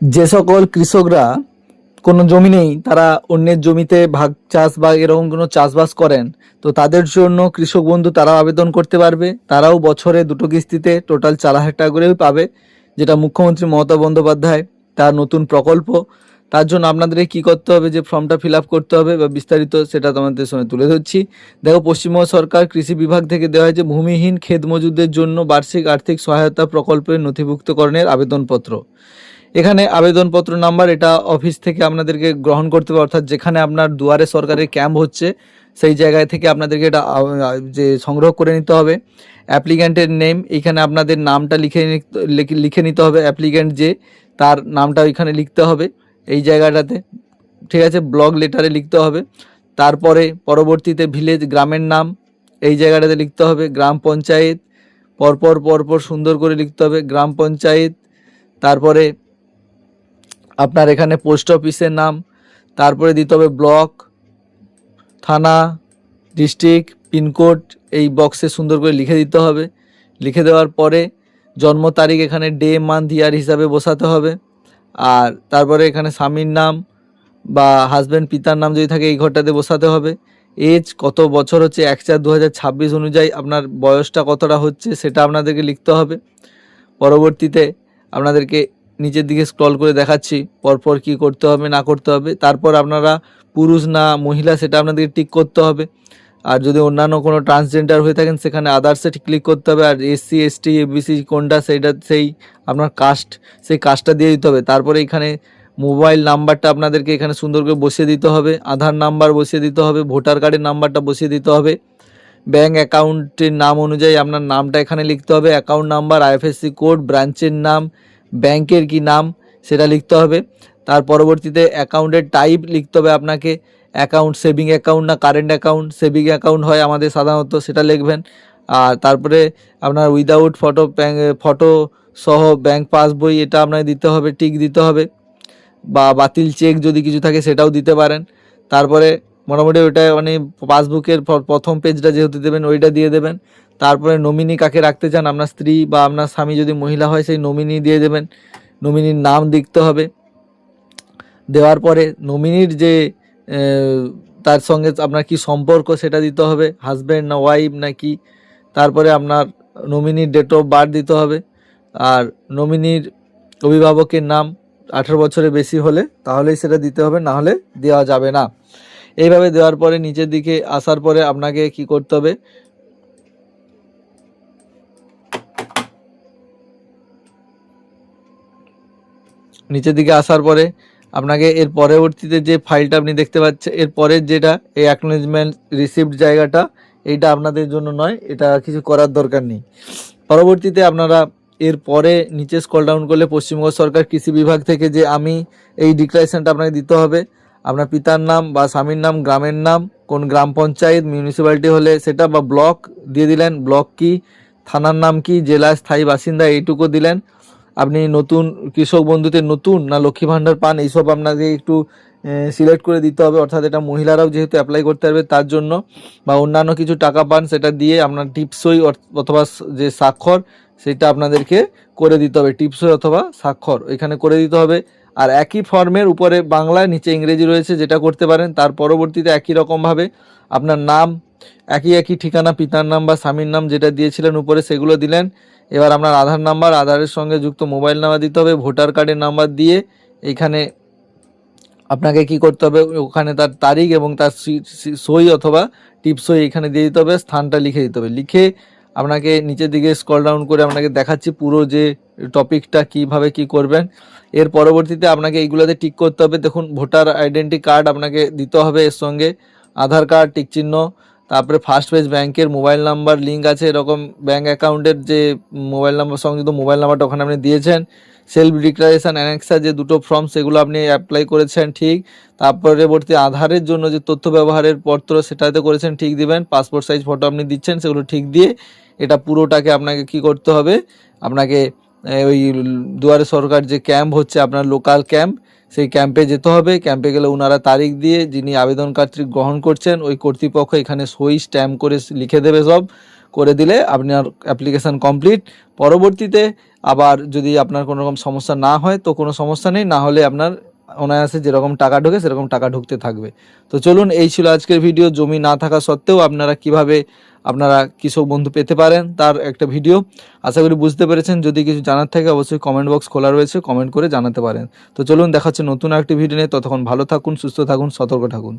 যে সকল কৃষকরা কোনো জমি নেই, তারা অন্যের জমিতে ভাগ চাষ বা এরকম কোনো চাষবাস করেন, তো তাদের জন্য কৃষক বন্ধু তারাও আবেদন করতে পারবে। তারাও বছরে দুটো কিস্তিতে টোটাল 4,000 টাকা করেই পাবে, যেটা মুখ্যমন্ত্রী মমতা বন্দ্যোপাধ্যায় তার নতুন প্রকল্প। তার জন্য আপনাদেরকে কী করতে হবে, যে ফর্মটা ফিল আপ করতে হবে বা বিস্তারিত সেটা তোমাদের সঙ্গে তুলে ধরছি। দেখো, পশ্চিমবঙ্গ সরকার কৃষি বিভাগ থেকে দেওয়া হয়েছে ভূমিহীন ক্ষেত মজুরদের জন্য বার্ষিক আর্থিক সহায়তা প্রকল্পের নথিভুক্তকরণের আবেদনপত্র। এখানে আবেদনপত্র নাম্বার এটা অফিস থেকে আপনাদেরকে গ্রহণ করতে হবে, অর্থাৎ যেখানে আপনার দুয়ারে সরকারের ক্যাম্প হচ্ছে সেই জায়গায় থেকে আপনাদেরকে এটা যে সংগ্রহ করে নিতে হবে। অ্যাপ্লিক্যান্টের নেম, এখানে আপনাদের নামটা লিখে নিতে হবে। অ্যাপ্লিক্যান্ট যে, তার নামটা ওইখানে লিখতে হবে এই জায়গাটাতে, ঠিক আছে, ব্লক লেটারে লিখতে হবে। তারপরে পরবর্তীতে ভিলেজ, গ্রামের নাম এই জায়গাটাতে লিখতে হবে। গ্রাম পঞ্চায়েত পরপর সুন্দর করে লিখতে হবে গ্রাম পঞ্চায়েত। তারপরে আপনার এখানে পোস্ট অফিসের নাম, তারপরে দিতে হবে ব্লক, থানা, ডিস্ট্রিক্ট, পিনকোড এই বক্সে সুন্দর করে লিখে দিতে হবে। লিখে দেওয়ার পরে জন্ম তারিখ এখানে ডে মান্থ ইয়ার হিসাবে বসাতে হবে। আর তারপরে এখানে স্বামীর নাম বা হাজব্যান্ড পিতার নাম যদি থাকে এই ঘরটাতে বসাতে হবে। এজ কত বছর হচ্ছে 1/4/2026 অনুযায়ী আপনার বয়সটা কতটা হচ্ছে সেটা আপনাদেরকে লিখতে হবে। পরবর্তীতে আপনাদেরকে নিচের দিকে স্ক্রল করে দেখাচ্ছি পরপর কি করতে হবে না করতে হবে। তারপর আপনারা পুরুষ না মহিলা সেটা আপনাদেরকে টিক করতে হবে। আর যদি অন্যান্য কোনো ট্রান্সজেন্ডার হয়ে থাকেন সেখানে আদার্সে ক্লিক করতে হবে। আর SC ST ABC কোনটা সেইটা, সেই আপনার কাস্ট, সেই কাস্টটা দিয়ে দিতে হবে। তারপরে এখানে মোবাইল নাম্বারটা আপনাদেরকে এখানে সুন্দর করে বসিয়ে দিতে হবে। আধার নাম্বার বসিয়ে দিতে হবে। ভোটার কার্ডের নাম্বারটা বসিয়ে দিতে হবে। ব্যাঙ্ক অ্যাকাউন্টের নাম অনুযায়ী আপনার নামটা এখানে লিখতে হবে। অ্যাকাউন্ট নাম্বার, IFSC কোড, ব্রাঞ্চের নাম, ব্যাংকের কি নাম সেটা লিখতে হবে। তার পরবর্তীতে অ্যাকাউন্টের টাইপ লিখতে হবে আপনাকে। অ্যাকাউন্ট সেভিং অ্যাকাউন্ট না কারেন্ট অ্যাকাউন্ট, সেভিং অ্যাকাউন্ট হয় আমাদের সাধারণত, সেটা লিখবেন। আর তারপরে আপনার উইদাউট ফটো সহ ব্যাংক পাসবই এটা আপনাকে দিতে হবে, টিক দিতে হবে। বা বাতিল চেক যদি কিছু থাকে সেটাও দিতে পারেন। তারপরে মোটামুটি ওইটা মানে পাসবুকের প্রথম পেজটা যেহেতু দেবেন ওইটা দিয়ে দেবেন। তারপরে নমিনি কাকে রাখতে চান, আপনার স্ত্রী বা আপনার স্বামী যদি মহিলা হয় সেই নমিনি দিয়ে দেবেন। নমিনির নাম লিখতে হবে। দেওয়ার পরে নমিনির যে তার সঙ্গে আপনার কি সম্পর্ক সেটা দিতে হবে, হাজব্যান্ড না ওয়াইফ না কি। তারপরে আপনার নমিনির ডেট অফ বার্থ দিতে হবে। আর নমিনির অভিভাবকের নাম 18 বছরের বেশি হলে তাহলেই সেটা দিতে হবে, না হলে দেওয়া যাবে না। এইভাবে দেওয়ার পরে নিচের দিকে আসার পরে আপনাকে কি করতে হবে, নিচের দিকে আসার পরে আপনাকে এর পরবর্তীতে যে ফাইলটা আপনি দেখতে পাচ্ছেন, এর পরের যেটা এই অ্যাকনোলেজমেন্ট রিসিপ্ট জায়গাটা, এইটা আপনাদের জন্য নয়, এটা কিছু করার দরকার নেই। পরবর্তীতে আপনারা এর পরে নিচে স্ক্রল ডাউন করলে পশ্চিমবঙ্গ সরকার কৃষি বিভাগ থেকে যে আমি এই ডিক্লারেশনটা আপনাকে দিতে হবে। আপনার পিতার নাম বা স্বামীর নাম, গ্রামের নাম, কোন গ্রাম পঞ্চায়েত, মিউনিসিপ্যালিটি হলে সেটা, বা ব্লক দিয়ে দিলেন, ব্লক কি, থানার নাম কি, জেলা স্থায়ী বাসিন্দা এইটুকু দিলেন। আপনি নতুন কৃষক বন্ধুতে নতুন না লক্ষ্মী ভাণ্ডার পান এইসব আপনাকে একটু সিলেক্ট করে দিতে হবে, অর্থাৎ এটা মহিলারাও যেহেতু অ্যাপ্লাই করতে পারবে তার জন্য। বা অন্যান্য কিছু টাকা পান সেটা দিয়ে আপনার টিপসই অথবা যে স্বাক্ষর সেটা আপনাদেরকে করে দিতে হবে। টিপসই অথবা স্বাক্ষর এখানে করে দিতে হবে। আর একই ফর্মের উপরে বাংলা নিচে ইংরেজি রয়েছে, যেটা করতে পারেন। তার পরবর্তীতে একই রকমভাবে আপনার নাম, একই ঠিকানা, পিতার নাম বা স্বামীর নাম যেটা দিয়েছিলেন উপরে সেগুলো দিলেন। এবার আপনার আধার নাম্বার, আধারের সঙ্গে যুক্ত মোবাইল নাম্বার দিতে হবে। ভোটার কার্ডের নাম্বার দিয়ে এইখানে আপনাকে কি করতে হবে, ওখানে তার তারিখ এবং তার সই অথবা টিপসই এখানে দিয়ে দিতে হবে। স্থানটা লিখে দিতে হবে। লিখে আপনাকে নিচের দিকে স্ক্রল ডাউন করে আপনাকে দেখাচ্ছি পুরো যে টপিকটা কিভাবে কি করবেন। এর পরবর্তীতে আপনাকে এইগুলোতে টিক করতে হবে। দেখুন, ভোটার আইডেন্টি কার্ড আপনাকে দিতে হবে, এর সঙ্গে আধার কার্ড টিক চিহ্ন। তারপরে ফার্স্ট পেজ ব্যাংকের মোবাইল নাম্বার লিঙ্ক আছে, এরকম ব্যাংক অ্যাকাউন্টের যে মোবাইল নাম্বার সংযুক্ত মোবাইল নাম্বারটা ওখানে আপনি দিয়েছেন। সেলফ ডিক্লারেশন অ্যানেক্সার যে দুটো ফর্ম সেগুলো আপনি অ্যাপ্লাই করেছেন ঠিক। পরবর্তী আধারের জন্য যে তথ্য ব্যবহারের পত্র সেটাতে করেছেন ঠিক দিবেন। পাসপোর্ট সাইজ ফটো আপনি দিচ্ছেন সেগুলো ঠিক দিয়ে এটা পুরোটাকে আপনাকে কি করতে হবে, আপনাকে ওই দুয়ারে সরকার যে ক্যাম্প হচ্ছে আপনার লোকাল ক্যাম্প, সেই ক্যাম্পে যেতে হবে। ক্যাম্পে গেলে ওনারা তারিখ দিয়ে যিনি আবেদনকারী গ্রহণ করছেন ওই কর্তৃপক্ষ এখানে সই স্ট্যাম্প করে লিখে দেবে সব। করে দিলে আপনার অ্যাপ্লিকেশান কমপ্লিট। পরবর্তীতে আবার যদি আপনার কোনো রকম সমস্যা না হয় তো কোনো সমস্যা নেই, না হলে আপনার অনায়াসে যেরকম টাকা ঢোকে সেরকম টাকা ঢুকতে থাকবে। তো চলুন, এই ছিল আজকের ভিডিও। জমি না থাকা সত্ত্বেও আপনারা কিভাবে আপনারা কৃষক বন্ধু পেতে পারেন তার একটা ভিডিও। আশা করি বুঝতে পেরেছেন। যদি কিছু জানার থাকে অবশ্যই কমেন্ট বক্স খোলা রয়েছে, কমেন্ট করে জানাতে পারেন। তো চলুন, দেখা হচ্ছে নতুন একটি ভিডিও নিয়ে। ততক্ষণ ভালো থাকুন, সুস্থ থাকুন, সতর্ক থাকুন।